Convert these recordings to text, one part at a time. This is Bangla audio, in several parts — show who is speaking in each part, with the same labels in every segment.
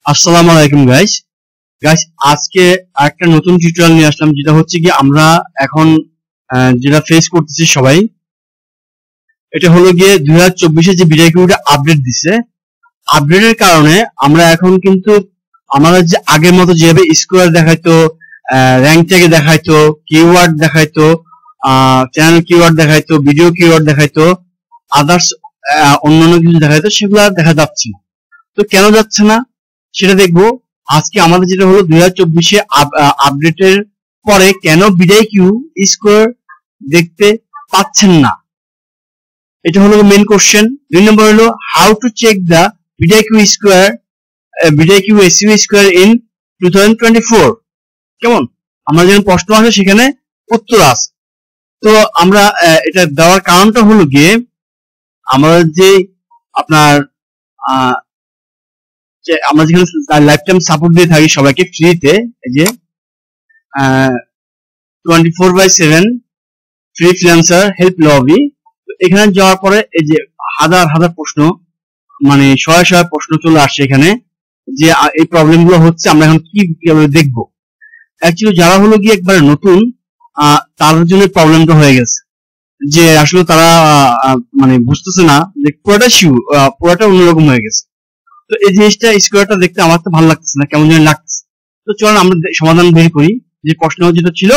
Speaker 1: আসসালামু আলাইকুম গাইস। আজকে একটা নতুন টিউটোরিয়াল নিয়ে আসলাম, যেটা হচ্ছে কি আমরা এখন যেটা ফেস করতেছি সবাই, এটা হলো গিয়ে 2024 যে বিডিআইকিউটা আপডেট দিছে। আপডেটের কারণে আমরা এখন কিন্তু আমাদের যে আগের মতো যেভাবে স্কোয়ার দেখাইতো, র্যাঙ্ক ট্যাগে দেখাইতো, কিওয়ার্ড দেখাইতো, চ্যানেল কিওয়ার্ড দেখাইতো, ভিডিও কিওয়ার্ড দেখাইতো, আদার্স অন্যান্য কিছু দেখাইতো, সেগুলো আর দেখা যাচ্ছে না। তো কেন যাচ্ছে না সেটা দেখবো আজকে। আমাদের যেটা হলো 2024 আপডেটের পরে কেন বিডিআইকিউ স্কোয়ার দেখতে পাচ্ছেন না, এটা হলো মেইন কোশ্চেন। 2 নম্বর হলো how to check the vidIQ square, vidIQ SEO square in 2024। কেমন, আমরা যেখানে প্রশ্ন আছে সেখানে উত্তর আছে। তো আমরা এটা দেওয়ার কারণটা হলো গিয়ে আমাদের যে আপনার আমরা যেখানে লাইফ টাইম সাপোর্ট দিয়ে থাকি সবাইকে ফ্রিতে, এই যে 24/7 ফ্রি ফ্রিল্যান্সার হেল্প লবি, এখানে যাওয়ার পরে এই যে হাজার হাজার প্রশ্ন, মানে শয়ে শয়ে প্রশ্ন চলে আসছে এখানে, যে এই প্রবলেম গুলো হচ্ছে আমরা এখন কিভাবে দেখবো। অ্যাকচুয়ালি যারা হলো গিয়ে একবারে নতুন, তাদের জন্য প্রবলেমটা হয়ে গেছে, যে আসলে তারা মানে বুঝতেছে না যে পুরোটা অন্যরকম হয়ে গেছে। তো এই জিনিসটা স্কোয়ারটা দেখতে আমার তো ভালো লাগতেছে না, কেমন যেন লাগতেছে। তো চলুন আমরা সমাধান বের করি। যে প্রশ্ন যেটা ছিল,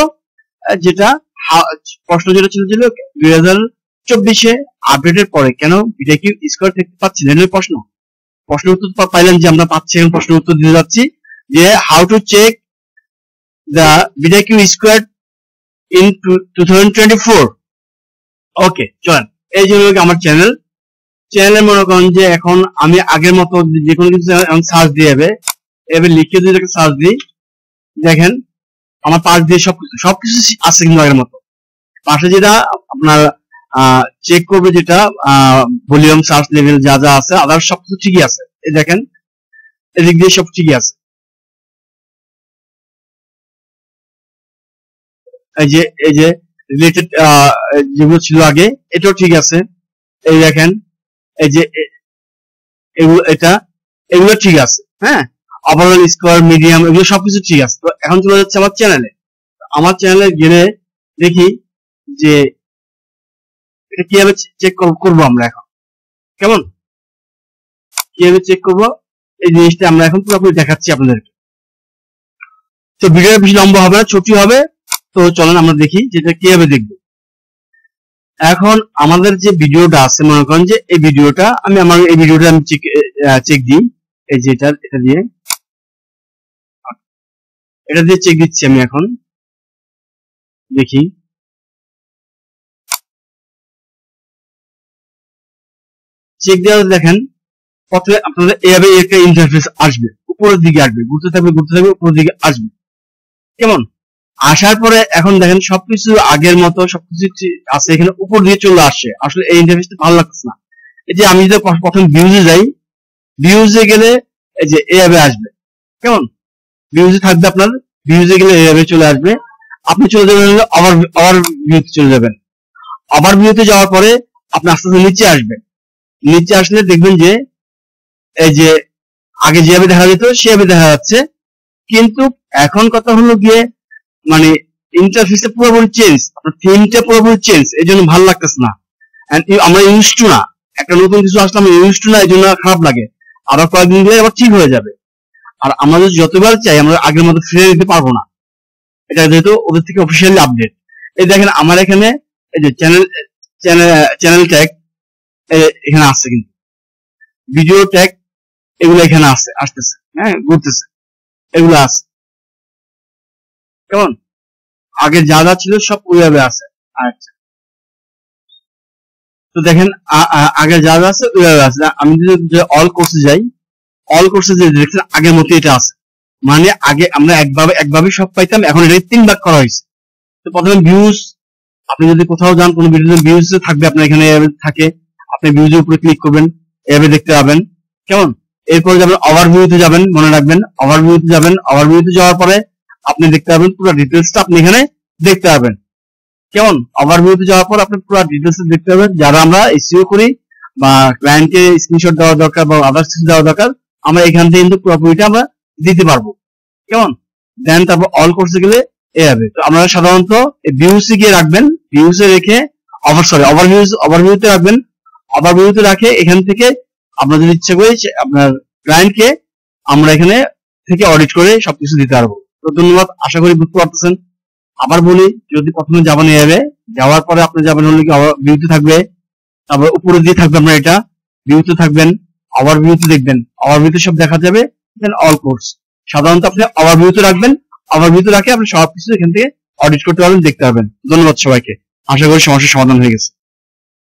Speaker 1: প্রশ্ন যেটা ছিল 2024 আপডেটের পরে কেন বিডিআইকিউ স্কোয়ার দেখতে পাচ্ছি না, এটাই প্রশ্ন উত্তর পাইলাম যে আমরা পাচ্ছি। এখন প্রশ্ন উত্তর দিতে যাচ্ছি যে how to check the vidIQ square in 2024। Okay, চলেন। এই জন্য আমার চ্যানেলে মনে করেন যে এখন আমি আগের মতো যে কোনো কিছু সার্চ দিয়ে এবার লিখে যদি সার্চ দিই, দেখেন আমার পাশ দিয়ে সবকিছু আছে কিন্তু আগের মতো। পাশে যেটা আপনার চেক করবে, যেটা ভলিউম, সার্চ লেভেল যা যা আছে, আদার সবকিছু ঠিকই আছে। এই দেখেন এদিক দিয়ে সব ঠিকই আছে। এই যে রিলেটেড যেগুলো ছিল আগে, এটাও ঠিক আছে। এই দেখেন এই যে এগুলো ঠিক আছে। হ্যাঁ, ওভারঅল স্কোয়ার, মিডিয়াম, এগুলো সবকিছু ঠিক আছে। তো এখন চলে যাচ্ছে আমার চ্যানেলে গেলে দেখি যে এটা কিভাবে চেক করবো আমরা এখন। কেমন, কিভাবে চেক করবো এই জিনিসটা আমরা এখন পুরোপুরি দেখাচ্ছি আপনাদেরকে। তো ভিডিওটা বেশি লম্বা হবে না, ছোটই হবে। তো চলেন আমরা দেখি যেটা কিভাবে দেখবো। এখন আমাদের যে ভিডিওটা আছে, মনে করেন যে এই ভিডিওটা আমি চেক দিই। এই যে এটা দিয়ে চেক দিচ্ছি আমি। এখন দেখি, চেক দেওয়া দেখেন প্রথমে আপনাদের এইভাবে একটা ইন্টারফেস আসবে, উপরের দিকে আসবে, ঘুরতে থাকবে উপরের দিকে আসবে। কেমন, আসার পরে এখন দেখেন সবকিছু আগের মতো সবকিছু আছে, এখানে উপর দিয়ে চলে আসছে। আসলে এই ইন্টারফেসটা ভালো লাগছে না। এই যে আমি যদি প্রথম ভিউজে যাই, ভিউজে গেলে এই যে এইভাবে আসবে। কেমন, ভিউজে থাকবে, আপনার ভিউজে গেলে এইভাবে চলে আসবে। আপনি চলে যাবেন ওভার ভিউতে চলে যাবেন। ওভার ভিউতে যাওয়ার পরে আপনি আস্তে আস্তে নিচে আসবেন। নিচে আসলে দেখবেন যে এই যে আগে যেভাবে দেখা যেত সেভাবে দেখা যাচ্ছে, কিন্তু এখন কথা হলো গিয়ে মানে ইন্টারফেসটা পুরোপুরি চেঞ্জ, আপনার থিমটা পুরোপুরি চেঞ্জ। এই জন্য ভালো লাগতেছে না। আমরা ইউজ টু না, একটা নতুন কিছু আসলে আমরা ইউজ টু না, এই জন্য খারাপ লাগে। আবার কয়েকদিন গেলে আবার ঠিক হয়ে যাবে। আর আমরা যদি যতবার চাই আমরা আগের মতো ফিরে দিতে পারবো না, এটা যেহেতু ওদের থেকে অফিসিয়ালি আপডেট। এই দেখেন আমার এখানে এই যে চ্যানেল ট্যাগ এখানে আসছে, কিন্তু ভিডিও ট্যাগ এগুলো এখানে আসতেছে, হ্যাঁ, ঘুরতেছে, এগুলো আছে। কেমন, আগে যা যা ছিল সব ওইভাবে আছে। আচ্ছা, তো দেখেন আগে যা যা আছে ওইভাবে আছে। আমি যদি অল কোর্সে যাই, অল কোর্সে যে দেখছেন আগের মতো এটা আছে। মানে আগে আমরা একভাবে সব পাইতাম, এখন এটা 3 ভাগ করা হয়েছে। তো প্রথমে ভিউজ, আপনি যদি কোথাও যান কোনো ভিডিওতে ভিউজ থাকবে, আপনার এখানে থাকে, আপনি ভিউজের উপরে ক্লিক করবেন, এভাবে দেখতে পাবেন। কেমন, এরপরে যাবেন ওভারভিউতে যাবেন, মনে রাখবেন ওভারভিউতে যাবেন। ওভারভিউতে যাওয়ার পরে আপনি দেখতে পাবেন পুরো ডিটেলসটা আপনি এখানে দেখতে পাবেন। কেমন, ওভারভিউতে যাওয়ার পর আপনি পুরো ডিটেলস দেখতে পাবেন। যারা আমরা এসইও করি বা ক্লায়েন্টকে স্ক্রিনশট দেওয়া দরকার বা আদার্স কিছু দেওয়া দরকার, আমরা এখান থেকে কিন্তু পুরোপুরিটা আমরা দিতে পারবো। কেমন? দেন তারপর অল কোর্সে গেলে এ হবে। তো আপনারা সাধারণত ভিউসে গিয়ে রাখবেন, ভিউসে রেখে ওভারভিউতে রাখবেন। ওভারভিউতে রাখে এখান থেকে আপনার যদি ইচ্ছা করে আপনার ক্লায়েন্টকে আমরা এখানে থেকে অডিট করে সবকিছু দিতে পারবো। তো ধন্যবাদ, আশা করি বুঝতে পারতেছেন। আবার বলি, যদি প্রথমে যাবেন এভাবে, যাওয়ার পরে আপনি যাবেন হলো কি ভিউতে থাকবে, তারপর উপরে দিয়ে থাকবে আপনার এটা ভিউতে থাকবেন, ওভারভিউতে দেখবেন, ওভারভিউতে সব দেখা যাবে, দেন অল কোর্স। সাধারণত আপনি ওভারভিউতে রাখবেন, ওভারভিউতে রাখে আপনি সবকিছু এখান থেকে অডিট করতে পারবেন, দেখতে পারবেন। ধন্যবাদ সবাইকে, আশা করি সমস্যার সমাধান হয়ে গেছে।